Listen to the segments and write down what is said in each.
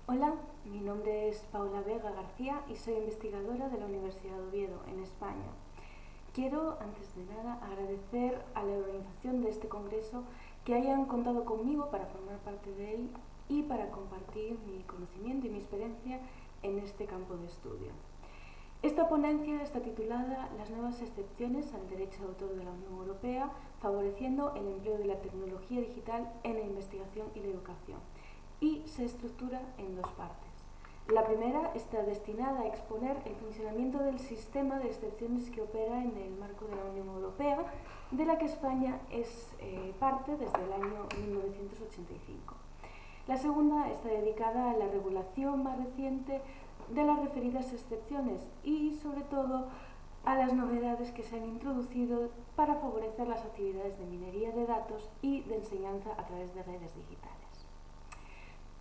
Hola, mi nombre es Paula Vega García y soy investigadora de la Universidad de Oviedo, en España. Quiero, antes de nada, agradecer a la organización de este congreso que hayan contado conmigo para formar parte de él y para compartir mi conocimiento y mi experiencia en este campo de estudio. Esta ponencia está titulada Las nuevas excepciones al derecho de autor de la Unión Europea, favoreciendo el empleo de la tecnología digital en la investigación y la educación, y se estructura en dos partes. La primera está destinada a exponer el funcionamiento del sistema de excepciones que opera en el marco de la Unión Europea, de la que España es parte desde el año 1985. La segunda está dedicada a la regulación más reciente de las referidas excepciones y, sobre todo, a las novedades que se han introducido para favorecer las actividades de minería de datos y de enseñanza a través de redes digitales.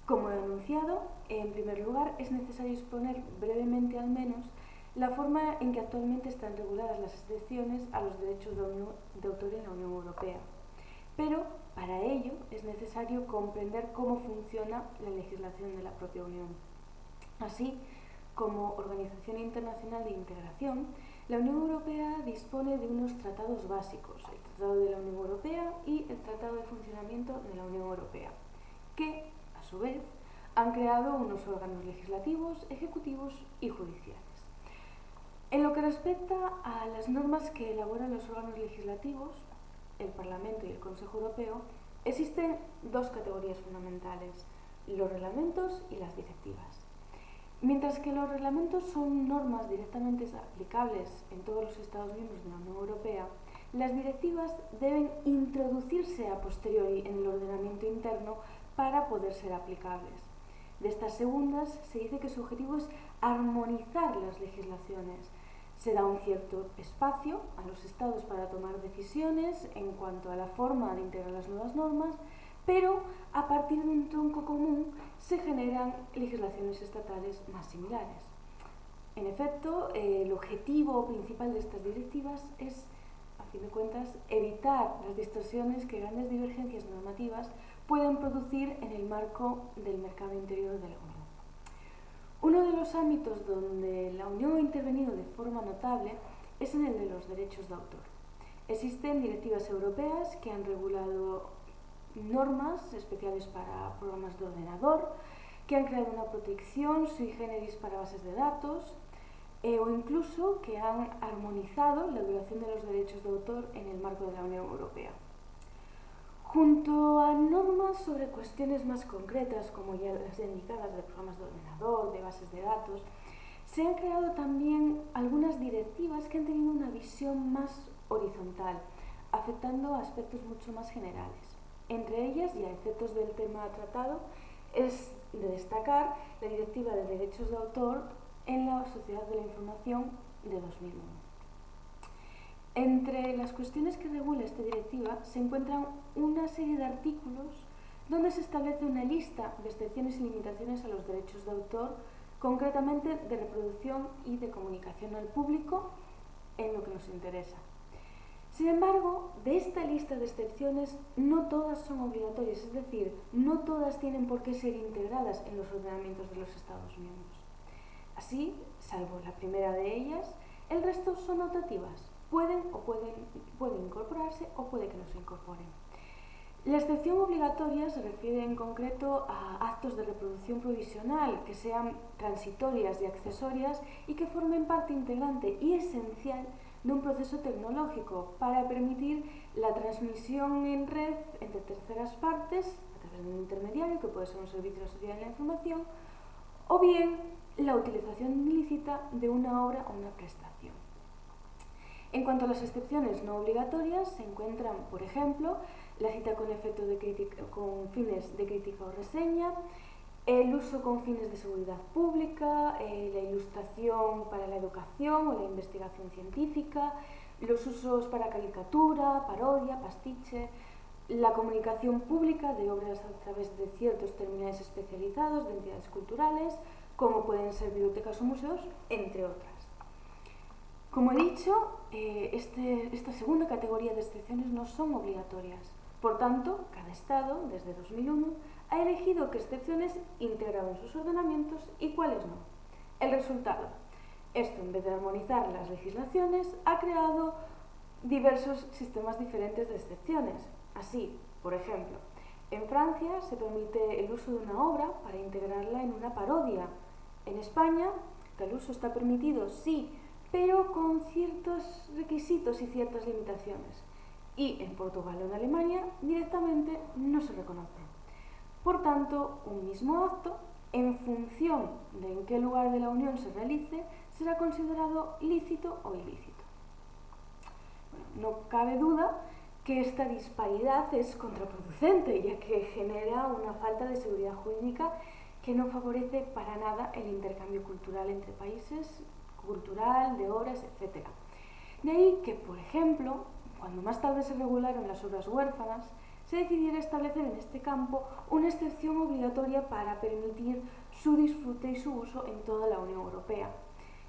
Como he anunciado, en primer lugar es necesario exponer brevemente al menos la forma en que actualmente están reguladas las excepciones a los derechos de autor en la Unión Europea. Pero para ello es necesario comprender cómo funciona la legislación de la propia Unión. Así, como Organización Internacional de Integración, la Unión Europea dispone de unos tratados básicos, el Tratado de la Unión Europea y el Tratado de Funcionamiento de la Unión Europea, que, a su vez, han creado unos órganos legislativos, ejecutivos y judiciales. En lo que respecta a las normas que elaboran los órganos legislativos, el Parlamento y el Consejo Europeo, existen dos categorías fundamentales: los reglamentos y las directivas. Mientras que los reglamentos son normas directamente aplicables en todos los Estados miembros de la Unión Europea, las directivas deben introducirse a posteriori en el ordenamiento interno para poder ser aplicables. De estas segundas se dice que su objetivo es armonizar las legislaciones. Se da un cierto espacio a los Estados para tomar decisiones en cuanto a la forma de integrar las nuevas normas, pero a partir de un tronco común se generan legislaciones estatales más similares. En efecto, el objetivo principal de estas directivas es, a fin de cuentas, evitar las distorsiones que grandes divergencias normativas pueden producir en el marco del mercado interior de la Unión. Uno de los ámbitos donde la Unión ha intervenido de forma notable es en el de los derechos de autor. Existen directivas europeas que han regulado normas especiales para programas de ordenador, que han creado una protección sui generis para bases de datos, o incluso que han armonizado la duración de los derechos de autor en el marco de la Unión Europea. Junto a normas sobre cuestiones más concretas, como ya las indicadas de programas de ordenador, de bases de datos, se han creado también algunas directivas que han tenido una visión más horizontal, afectando a aspectos mucho más generales. Entre ellas, y a efectos del tema tratado, es de destacar la Directiva de Derechos de Autor en la Sociedad de la Información de 2001. Entre las cuestiones que regula esta directiva se encuentran una serie de artículos donde se establece una lista de excepciones y limitaciones a los derechos de autor, concretamente de reproducción y de comunicación al público, en lo que nos interesa. Sin embargo, de esta lista de excepciones no todas son obligatorias, es decir, no todas tienen por qué ser integradas en los ordenamientos de los Estados miembros. Así, salvo la primera de ellas, el resto son optativas. Pueden incorporarse o puede que no se incorporen. La excepción obligatoria se refiere en concreto a actos de reproducción provisional que sean transitorias y accesorias y que formen parte integrante y esencial de un proceso tecnológico para permitir la transmisión en red entre terceras partes a través de un intermediario, que puede ser un servicio de la sociedad de la información, o bien la utilización ilícita de una obra o una prestación. En cuanto a las excepciones no obligatorias, se encuentran, por ejemplo, la cita con efecto de con fines de crítica o reseña, el uso con fines de seguridad pública, la ilustración para la educación o la investigación científica, los usos para caricatura, parodia, pastiche, la comunicación pública de obras a través de ciertos terminales especializados de entidades culturales, como pueden ser bibliotecas o museos, entre otras. Como he dicho, esta segunda categoría de excepciones no son obligatorias. Por tanto, cada Estado, desde 2001, ha elegido qué excepciones integrar en sus ordenamientos y cuáles no. El resultado. Esto, en vez de armonizar las legislaciones, ha creado diversos sistemas diferentes de excepciones. Así, por ejemplo, en Francia se permite el uso de una obra para integrarla en una parodia. En España, tal uso está permitido, sí, pero con ciertos requisitos y ciertas limitaciones. Y en Portugal o en Alemania directamente no se reconoce. Por tanto, un mismo acto, en función de en qué lugar de la Unión se realice, será considerado lícito o ilícito. Bueno, no cabe duda que esta disparidad es contraproducente, ya que genera una falta de seguridad jurídica que no favorece para nada el intercambio cultural entre países, cultural, de obras, etc. De ahí que, por ejemplo, cuando más tarde se regularon las obras huérfanas, se decidiera establecer en este campo una excepción obligatoria para permitir su disfrute y su uso en toda la Unión Europea.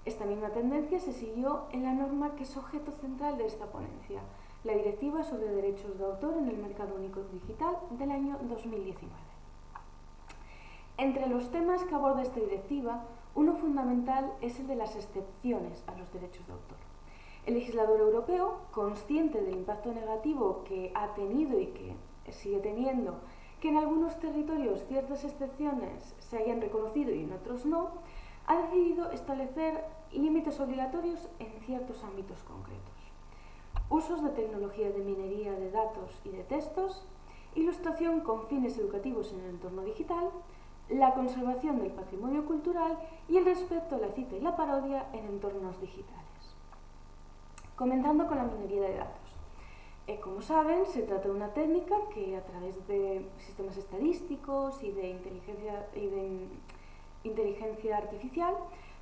Esta misma tendencia se siguió en la norma que es objeto central de esta ponencia, la Directiva sobre Derechos de Autor en el Mercado Único Digital del año 2019. Entre los temas que aborda esta directiva, uno fundamental es el de las excepciones a los derechos de autor. El legislador europeo, consciente del impacto negativo que ha tenido y que sigue teniendo, que en algunos territorios ciertas excepciones se hayan reconocido y en otros no, ha decidido establecer límites obligatorios en ciertos ámbitos concretos. Usos de tecnología de minería de datos y de textos, ilustración con fines educativos en el entorno digital, la conservación del patrimonio cultural y el respeto a la cita y la parodia en entornos digitales. Comenzando con la minería de datos. Como saben, se trata de una técnica que a través de sistemas estadísticos y de inteligencia artificial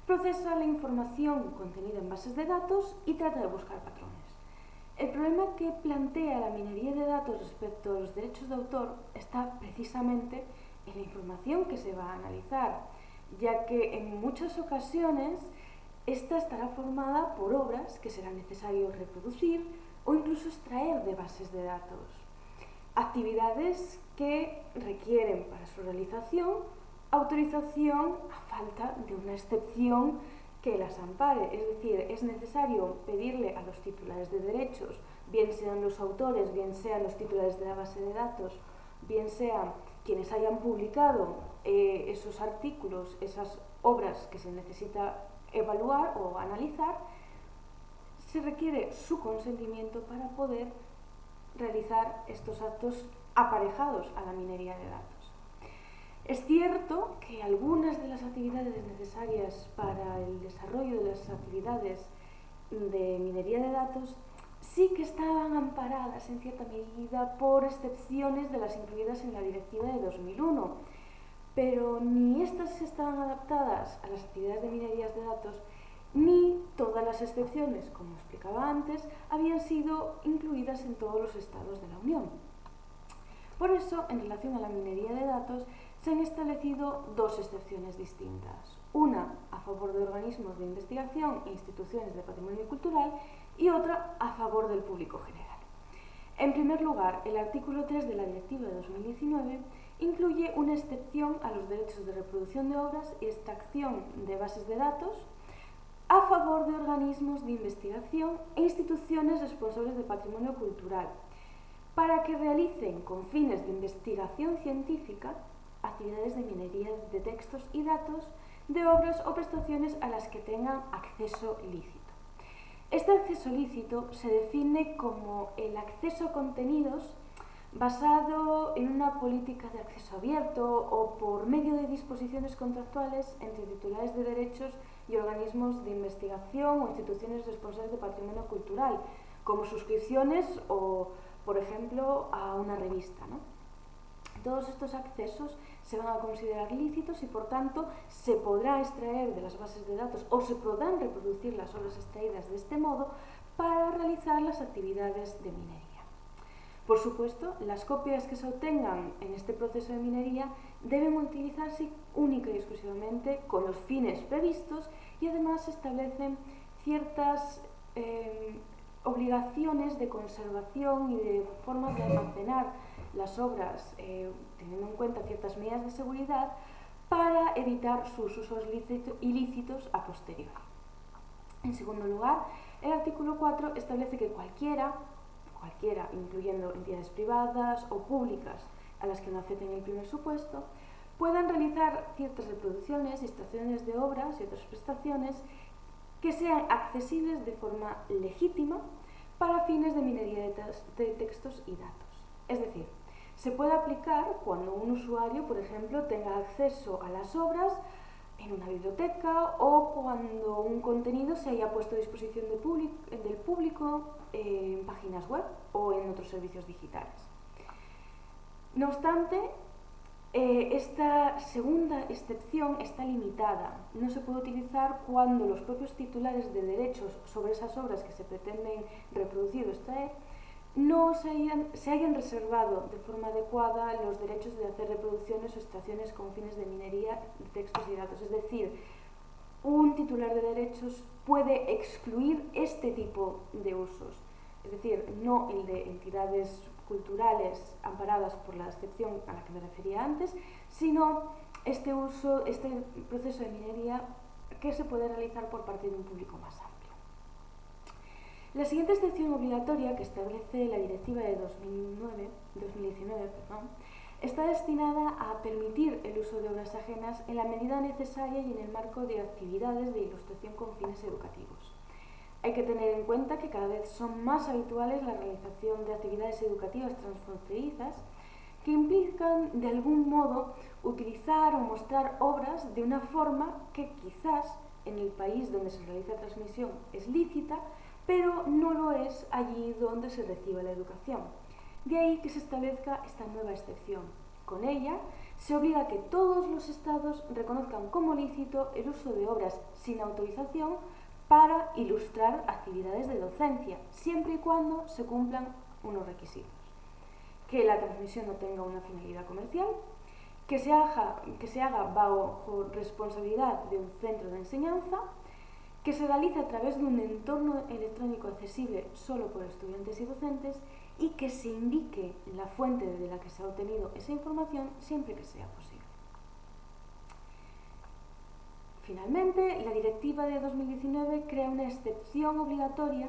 procesa la información contenida en bases de datos y trata de buscar patrones. El problema que plantea la minería de datos respecto a los derechos de autor está precisamente en la información que se va a analizar, ya que en muchas ocasiones esta estará formada por obras que será necesario reproducir o incluso extraer de bases de datos. Actividades que requieren para su realización autorización a falta de una excepción que las ampare. Es decir, es necesario pedirle a los titulares de derechos, bien sean los autores, bien sean los titulares de la base de datos, bien sean quienes hayan publicado esos artículos, esas obras que se necesita evaluar o analizar, se requiere su consentimiento para poder realizar estos actos aparejados a la minería de datos. Es cierto que algunas de las actividades necesarias para el desarrollo de las actividades de minería de datos sí que estaban amparadas en cierta medida por excepciones de las incluidas en la Directiva de 2001, pero ni estas estaban adaptadas a las actividades de minería de datos, ni todas las excepciones, como explicaba antes, habían sido incluidas en todos los estados de la Unión. Por eso, en relación a la minería de datos, se han establecido dos excepciones distintas. Una a favor de organismos de investigación e instituciones de patrimonio cultural y otra a favor del público general. En primer lugar, el artículo 3 de la Directiva de 2019 incluye una excepción a los derechos de reproducción de obras y extracción de bases de datos a favor de organismos de investigación e instituciones responsables de patrimonio cultural, para que realicen con fines de investigación científica actividades de minería de textos y datos de obras o prestaciones a las que tengan acceso lícito. Este acceso lícito se define como el acceso a contenidos basado en una política de acceso abierto o por medio de disposiciones contractuales entre titulares de derechos y organismos de investigación o instituciones responsables de patrimonio cultural, como suscripciones o, por ejemplo, a una revista, ¿no? Todos estos accesos se van a considerar lícitos y, por tanto, se podrá extraer de las bases de datos o se podrán reproducir las obras extraídas de este modo para realizar las actividades de minería. Por supuesto, las copias que se obtengan en este proceso de minería deben utilizarse única y exclusivamente con los fines previstos y además se establecen ciertas obligaciones de conservación y de formas de almacenar las obras teniendo en cuenta ciertas medidas de seguridad para evitar sus usos ilícitos a posteriori. En segundo lugar, el artículo 4 establece que cualquiera, incluyendo entidades privadas o públicas a las que no acepten el primer supuesto, puedan realizar ciertas reproducciones, extracciones de obras y otras prestaciones que sean accesibles de forma legítima para fines de minería de textos y datos. Es decir, se puede aplicar cuando un usuario, por ejemplo, tenga acceso a las obras en una biblioteca o cuando un contenido se haya puesto a disposición del público en páginas web o en otros servicios digitales. No obstante, esta segunda excepción está limitada. No se puede utilizar cuando los propios titulares de derechos sobre esas obras que se pretenden reproducir o extraer no se hayan reservado de forma adecuada los derechos de hacer reproducciones o extracciones con fines de minería de textos y datos. Es decir, un titular de derechos puede excluir este tipo de usos, es decir, no el de entidades culturales amparadas por la excepción a la que me refería antes, sino este proceso de minería que se puede realizar por parte de un público más amplio. La siguiente excepción obligatoria que establece la Directiva de 2019 está destinada a permitir el uso de obras ajenas en la medida necesaria y en el marco de actividades de ilustración con fines educativos. Hay que tener en cuenta que cada vez son más habituales la realización de actividades educativas transfronterizas que implican de algún modo utilizar o mostrar obras de una forma que quizás en el país donde se realiza la transmisión es lícita, pero no lo es allí donde se recibe la educación. De ahí que se establezca esta nueva excepción. Con ella se obliga a que todos los Estados reconozcan como lícito el uso de obras sin autorización para ilustrar actividades de docencia, siempre y cuando se cumplan unos requisitos. Que la transmisión no tenga una finalidad comercial, que se haga bajo responsabilidad de un centro de enseñanza, que se realice a través de un entorno electrónico accesible solo por estudiantes y docentes y que se indique la fuente de la que se ha obtenido esa información siempre que sea posible. Finalmente, la Directiva de 2019 crea una excepción obligatoria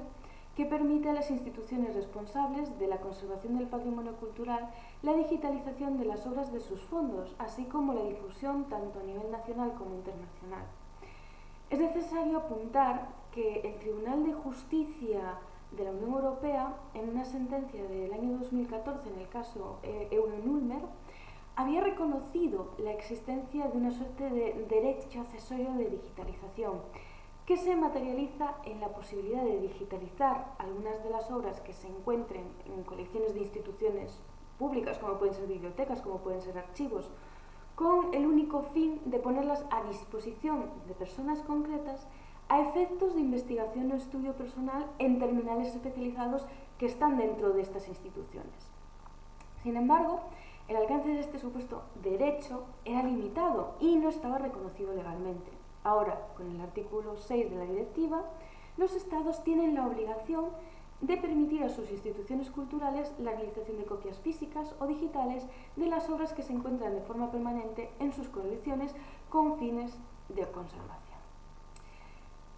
que permite a las instituciones responsables de la conservación del patrimonio cultural la digitalización de las obras de sus fondos, así como la difusión tanto a nivel nacional como internacional. Es necesario apuntar que el Tribunal de Justicia de la Unión Europea, en una sentencia del año 2014 en el caso Eulenulmer, había reconocido la existencia de una suerte de derecho accesorio de digitalización, que se materializa en la posibilidad de digitalizar algunas de las obras que se encuentren en colecciones de instituciones públicas, como pueden ser bibliotecas, como pueden ser archivos, con el único fin de ponerlas a disposición de personas concretas a efectos de investigación o estudio personal en terminales especializados que están dentro de estas instituciones. Sin embargo, el alcance de este supuesto derecho era limitado y no estaba reconocido legalmente. Ahora, con el artículo 6 de la Directiva, los Estados tienen la obligación de permitir a sus instituciones culturales la realización de copias físicas o digitales de las obras que se encuentran de forma permanente en sus colecciones con fines de conservación.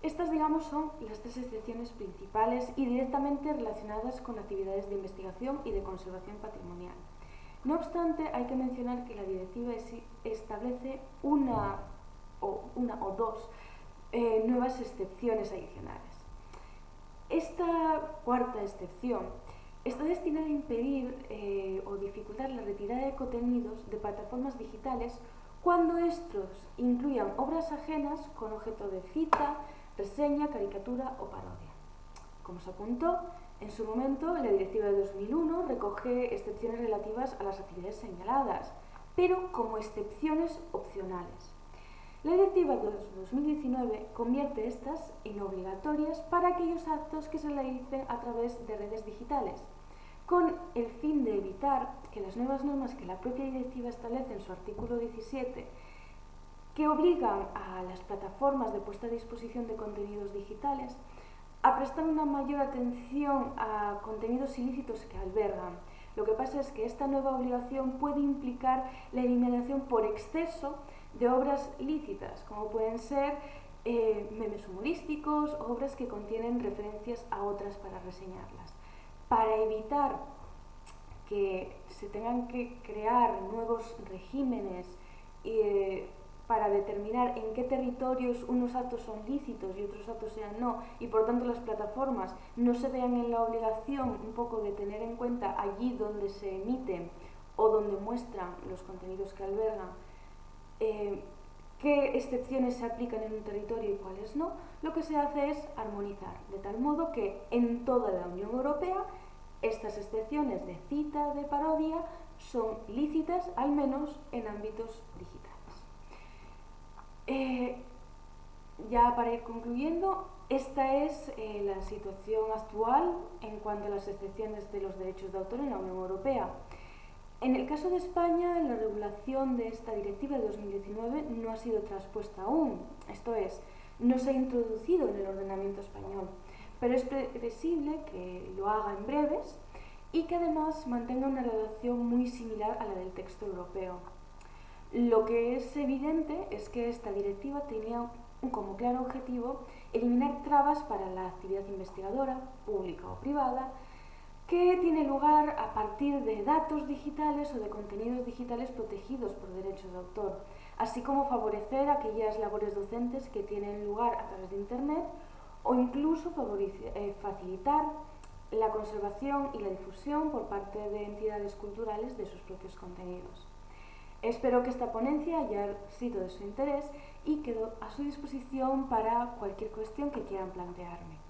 Estas, digamos, son las tres excepciones principales y directamente relacionadas con actividades de investigación y de conservación patrimonial. No obstante, hay que mencionar que la Directiva establece una o dos nuevas excepciones adicionales. Esta cuarta excepción está destinada a impedir o dificultar la retirada de contenidos de plataformas digitales cuando estos incluyan obras ajenas con objeto de cita, reseña, caricatura o parodia. Como se apuntó, en su momento la Directiva de 2001 recoge excepciones relativas a las actividades señaladas, pero como excepciones opcionales. La Directiva de 2019 convierte estas en obligatorias para aquellos actos que se realicen a través de redes digitales, con el fin de evitar que las nuevas normas que la propia Directiva establece en su artículo 17, que obligan a las plataformas de puesta a disposición de contenidos digitales a prestar una mayor atención a contenidos ilícitos que albergan, Lo que pasa es que esta nueva obligación puede implicar la eliminación por exceso de obras lícitas, como pueden ser memes humorísticos, obras que contienen referencias a otras para reseñarlas. Para evitar que se tengan que crear nuevos regímenes para determinar en qué territorios unos actos son lícitos y otros actos sean no, y por tanto las plataformas no se vean en la obligación un poco de tener en cuenta allí donde se emiten o donde muestran los contenidos que albergan, qué excepciones se aplican en un territorio y cuáles no, lo que se hace es armonizar, de tal modo que en toda la Unión Europea estas excepciones de cita, de parodia, son lícitas, al menos en ámbitos digitales. Ya para ir concluyendo, esta es la situación actual en cuanto a las excepciones de los derechos de autor en la Unión Europea. En el caso de España, la regulación de esta directiva de 2019 no ha sido traspuesta aún, esto es, no se ha introducido en el ordenamiento español, pero es previsible que lo haga en breves y que además mantenga una redacción muy similar a la del texto europeo. Lo que es evidente es que esta directiva tenía como claro objetivo eliminar trabas para la actividad investigadora, pública o privada, que tiene lugar a partir de datos digitales o de contenidos digitales protegidos por derechos de autor, así como favorecer aquellas labores docentes que tienen lugar a través de Internet o incluso facilitar la conservación y la difusión por parte de entidades culturales de sus propios contenidos. Espero que esta ponencia haya sido de su interés y quedo a su disposición para cualquier cuestión que quieran plantearme.